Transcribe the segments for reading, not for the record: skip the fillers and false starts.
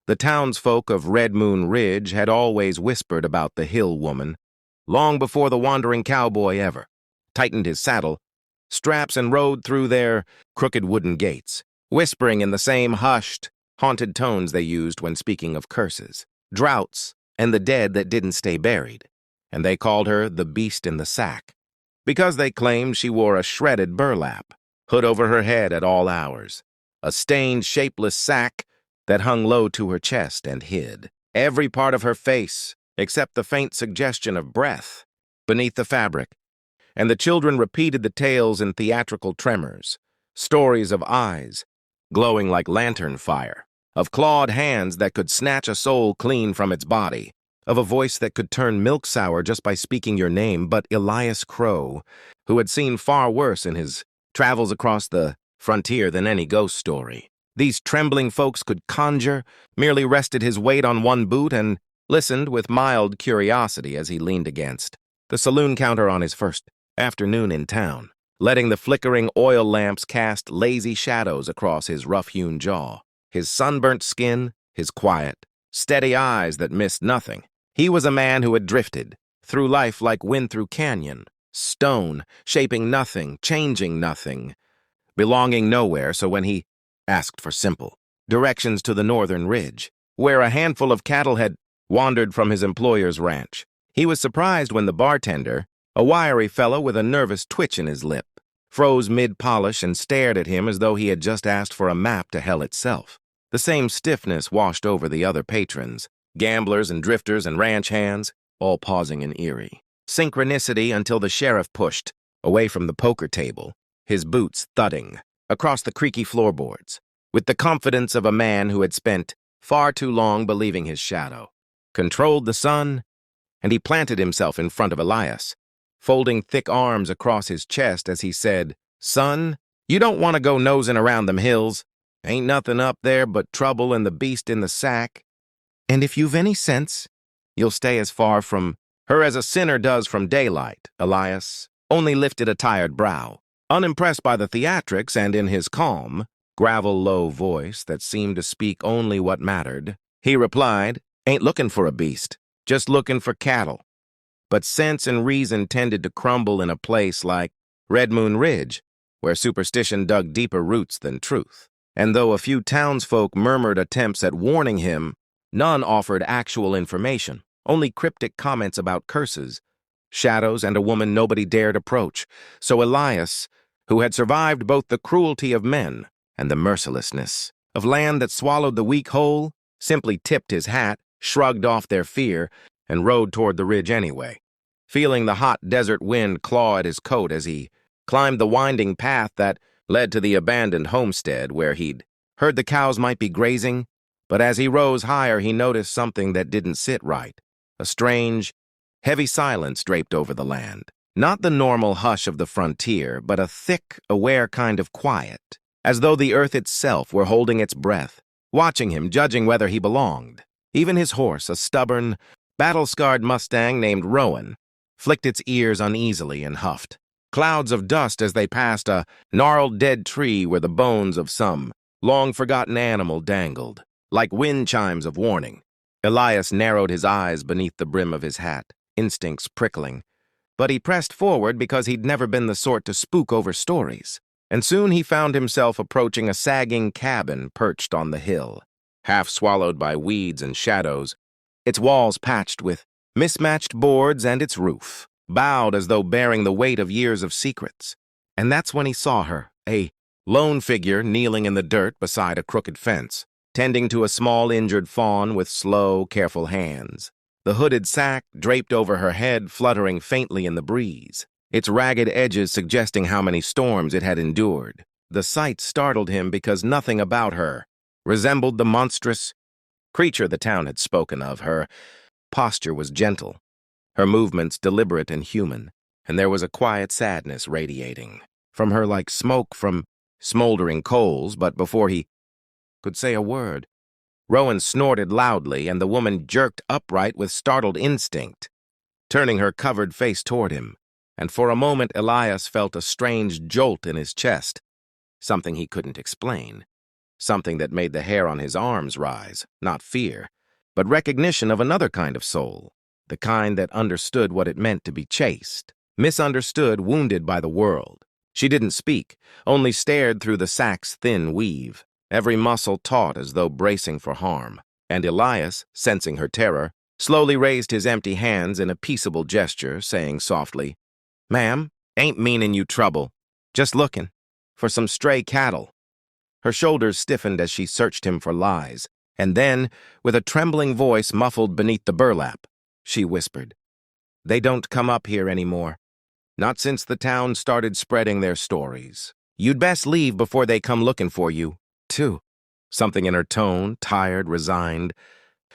The townsfolk of Redmoon Ridge had always whispered about the hill woman, long before the wandering cowboy ever tightened his saddle, straps and rode through their crooked wooden gates, whispering in the same hushed, haunted tones they used when speaking of curses, droughts, and the dead that didn't stay buried. And they called her the beast in the sack, because they claimed she wore a shredded burlap, hood over her head at all hours, a stained, shapeless sack that hung low to her chest and hid every part of her face except the faint suggestion of breath beneath the fabric. And the children repeated the tales in theatrical tremors, stories of eyes glowing like lantern fire, of clawed hands that could snatch a soul clean from its body, of a voice that could turn milk sour just by speaking your name. But Elias Crow, who had seen far worse in his travels across the frontier than any ghost story, these trembling folks could conjure, merely rested his weight on one boot and listened with mild curiosity as he leaned against the saloon counter on his first afternoon in town, letting the flickering oil lamps cast lazy shadows across his rough-hewn jaw, his sunburnt skin, his quiet, steady eyes that missed nothing. He was a man who had drifted through life like wind through canyon, stone, shaping nothing, changing nothing, belonging nowhere. So when he asked for simple directions to the northern ridge, where a handful of cattle had wandered from his employer's ranch, he was surprised when the bartender, a wiry fellow with a nervous twitch in his lip, froze mid-polish and stared at him as though he had just asked for a map to hell itself. The same stiffness washed over the other patrons, gamblers and drifters and ranch hands, all pausing in eerie synchronicity until the sheriff pushed away from the poker table, his boots thudding across the creaky floorboards, with the confidence of a man who had spent far too long believing his shadow controlled the sun. And he planted himself in front of Elias, folding thick arms across his chest as he said, "Son, you don't want to go nosing around them hills. Ain't nothing up there but trouble and the beast in the sack. And if you've any sense, you'll stay as far from her as a sinner does from daylight." Elias only lifted a tired brow, unimpressed by the theatrics, and in his calm, gravel-low voice that seemed to speak only what mattered, he replied, "Ain't looking for a beast, just looking for cattle." But sense and reason tended to crumble in a place like Redmoon Ridge, where superstition dug deeper roots than truth. And though a few townsfolk murmured attempts at warning him, none offered actual information, only cryptic comments about curses, shadows, and a woman nobody dared approach. So Elias, who had survived both the cruelty of men and the mercilessness of land that swallowed the weak whole, simply tipped his hat, shrugged off their fear, and rode toward the ridge anyway, feeling the hot desert wind claw at his coat as he climbed the winding path that led to the abandoned homestead where he'd heard the cows might be grazing. But as he rose higher, he noticed something that didn't sit right. A strange, heavy silence draped over the land. Not the normal hush of the frontier, but a thick, aware kind of quiet, as though the earth itself were holding its breath, watching him, judging whether he belonged. Even his horse, a stubborn, battle-scarred Mustang named Rowan, flicked its ears uneasily and huffed clouds of dust as they passed a gnarled dead tree where the bones of some long-forgotten animal dangled, like wind chimes of warning. Elias narrowed his eyes beneath the brim of his hat, instincts prickling. But he pressed forward because he'd never been the sort to spook over stories. And soon he found himself approaching a sagging cabin perched on the hill, half swallowed by weeds and shadows, its walls patched with mismatched boards and its roof bowed as though bearing the weight of years of secrets. And that's when he saw her, a lone figure kneeling in the dirt beside a crooked fence, tending to a small injured fawn with slow, careful hands, the hooded sack draped over her head fluttering faintly in the breeze, its ragged edges suggesting how many storms it had endured. The sight startled him because nothing about her resembled the monstrous creature the town had spoken of. Her posture was gentle, her movements deliberate and human, and there was a quiet sadness radiating from her like smoke from smoldering coals. But before he could say a word, Rowan snorted loudly, and the woman jerked upright with startled instinct, turning her covered face toward him. And for a moment Elias felt a strange jolt in his chest, something he couldn't explain. something that made the hair on his arms rise, not fear, but recognition of another kind of soul, the kind that understood what it meant to be chased, misunderstood, wounded by the world. She didn't speak, only stared through the sack's thin weave, every muscle taut as though bracing for harm. And Elias, sensing her terror, slowly raised his empty hands in a peaceable gesture, saying softly, "Ma'am, ain't meanin' you trouble. Just lookin' for some stray cattle." Her shoulders stiffened as she searched him for lies, and then, with a trembling voice muffled beneath the burlap, she whispered, "They don't come up here anymore. Not since the town started spreading their stories. You'd best leave before they come looking for you, too." Something in her tone, tired, resigned,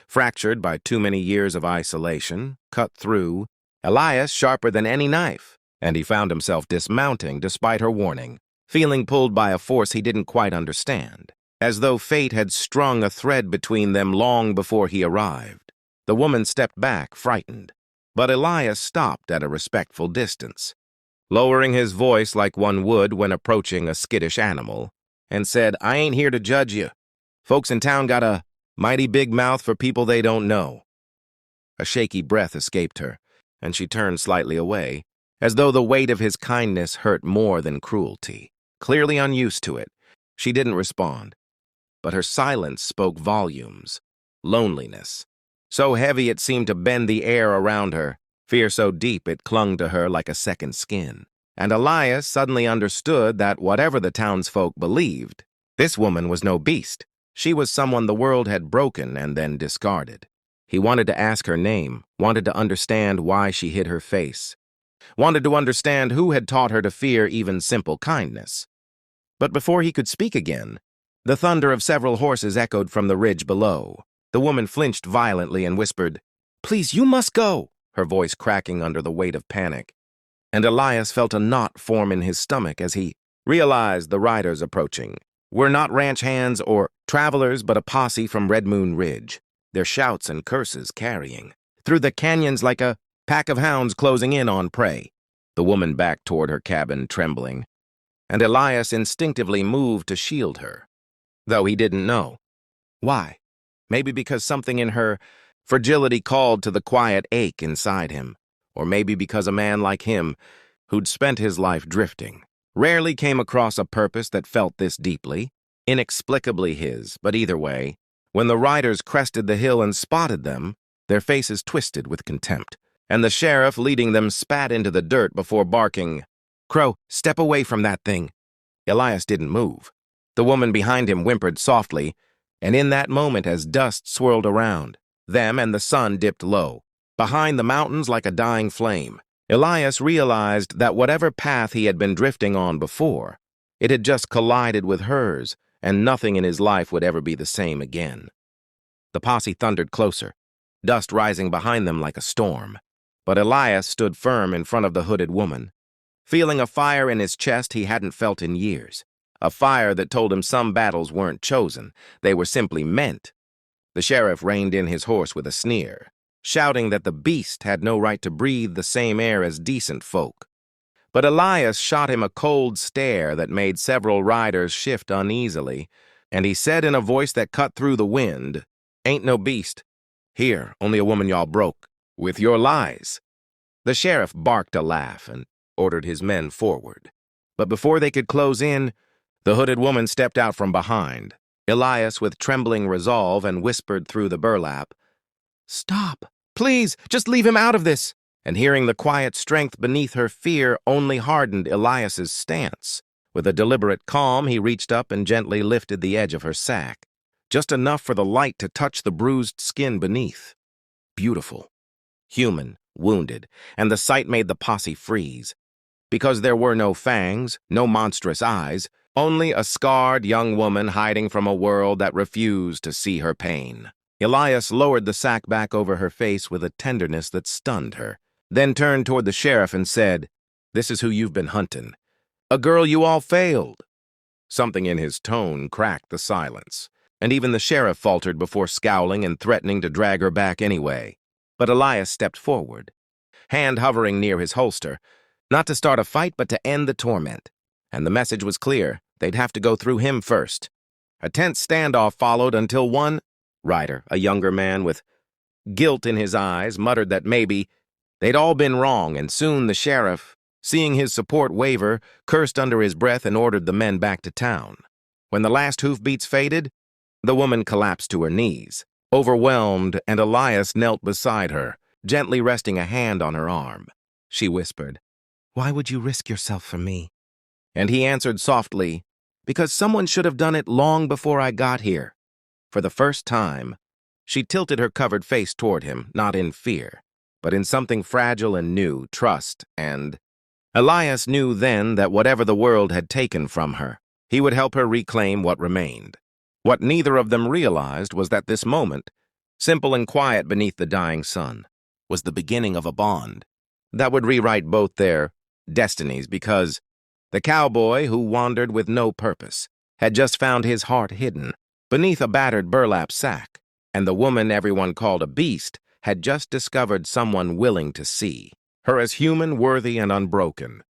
fractured by too many years of isolation, cut through Elias sharper than any knife, and he found himself dismounting despite her warning, feeling pulled by a force he didn't quite understand, as though fate had strung a thread between them long before he arrived. The woman stepped back, frightened, but Elias stopped at a respectful distance, lowering his voice like one would when approaching a skittish animal, and said, "I ain't here to judge you. Folks in town got a mighty big mouth for people they don't know." A shaky breath escaped her, and she turned slightly away, as though the weight of his kindness hurt more than cruelty. Clearly unused to it, she didn't respond, but her silence spoke volumes. Loneliness, so heavy it seemed to bend the air around her, fear so deep it clung to her like a second skin. And Elias suddenly understood that whatever the townsfolk believed, this woman was no beast. She was someone the world had broken and then discarded. He wanted to ask her name, wanted to understand why she hid her face, wanted to understand who had taught her to fear even simple kindness. But before he could speak again, the thunder of several horses echoed from the ridge below. The woman flinched violently and whispered, "Please, you must go," her voice cracking under the weight of panic. And Elias felt a knot form in his stomach as he realized the riders approaching were not ranch hands or travelers, but a posse from Redmoon Ridge, their shouts and curses carrying through the canyons like a pack of hounds closing in on prey. The woman backed toward her cabin, trembling, and Elias instinctively moved to shield her, though he didn't know why. Maybe because something in her fragility called to the quiet ache inside him, or maybe because a man like him, who'd spent his life drifting, rarely came across a purpose that felt this deeply, inexplicably his. But either way, when the riders crested the hill and spotted them, their faces twisted with contempt, and the sheriff leading them spat into the dirt before barking, "Crow, step away from that thing." Elias didn't move. The woman behind him whimpered softly, and in that moment, as dust swirled around them and the sun dipped low, behind the mountains like a dying flame, Elias realized that whatever path he had been drifting on before, it had just collided with hers, and nothing in his life would ever be the same again. The posse thundered closer, dust rising behind them like a storm, but Elias stood firm in front of the hooded woman, feeling a fire in his chest he hadn't felt in years, a fire that told him some battles weren't chosen, they were simply meant. The sheriff reined in his horse with a sneer, shouting that the beast had no right to breathe the same air as decent folk. But Elias shot him a cold stare that made several riders shift uneasily, and he said in a voice that cut through the wind, "Ain't no beast. Here, only a woman y'all broke, with your lies." The sheriff barked a laugh and ordered his men forward. But before they could close in, the hooded woman stepped out from behind, Elias with trembling resolve, and whispered through the burlap, "Stop. Please, just leave him out of this." And hearing the quiet strength beneath her, fear only hardened Elias's stance. With a deliberate calm, he reached up and gently lifted the edge of her sack, just enough for the light to touch the bruised skin beneath. Beautiful, human, wounded, and the sight made the posse freeze. Because there were no fangs, no monstrous eyes, only a scarred young woman hiding from a world that refused to see her pain. Elias lowered the sack back over her face with a tenderness that stunned her, then turned toward the sheriff and said, "This is who you've been hunting. A girl you all failed." Something in his tone cracked the silence, and even the sheriff faltered before scowling and threatening to drag her back anyway. But Elias stepped forward, hand hovering near his holster, not to start a fight but to end the torment. And the message was clear, they'd have to go through him first. A tense standoff followed until one rider, a younger man with guilt in his eyes, muttered that maybe they'd all been wrong, and soon the sheriff, seeing his support waver, cursed under his breath and ordered the men back to town. When the last hoofbeats faded, the woman collapsed to her knees, overwhelmed, and Elias knelt beside her, gently resting a hand on her arm. She whispered, "Why would you risk yourself for me?" And he answered softly, "Because someone should have done it long before I got here." For the first time, she tilted her covered face toward him, not in fear, but in something fragile and new, trust, and Elias knew then that whatever the world had taken from her, he would help her reclaim what remained. What neither of them realized was that this moment, simple and quiet beneath the dying sun, was the beginning of a bond that would rewrite both their destinies, because the cowboy who wandered with no purpose had just found his heart hidden beneath a battered burlap sack, and the woman everyone called a beast had just discovered someone willing to see her as human, worthy, and unbroken.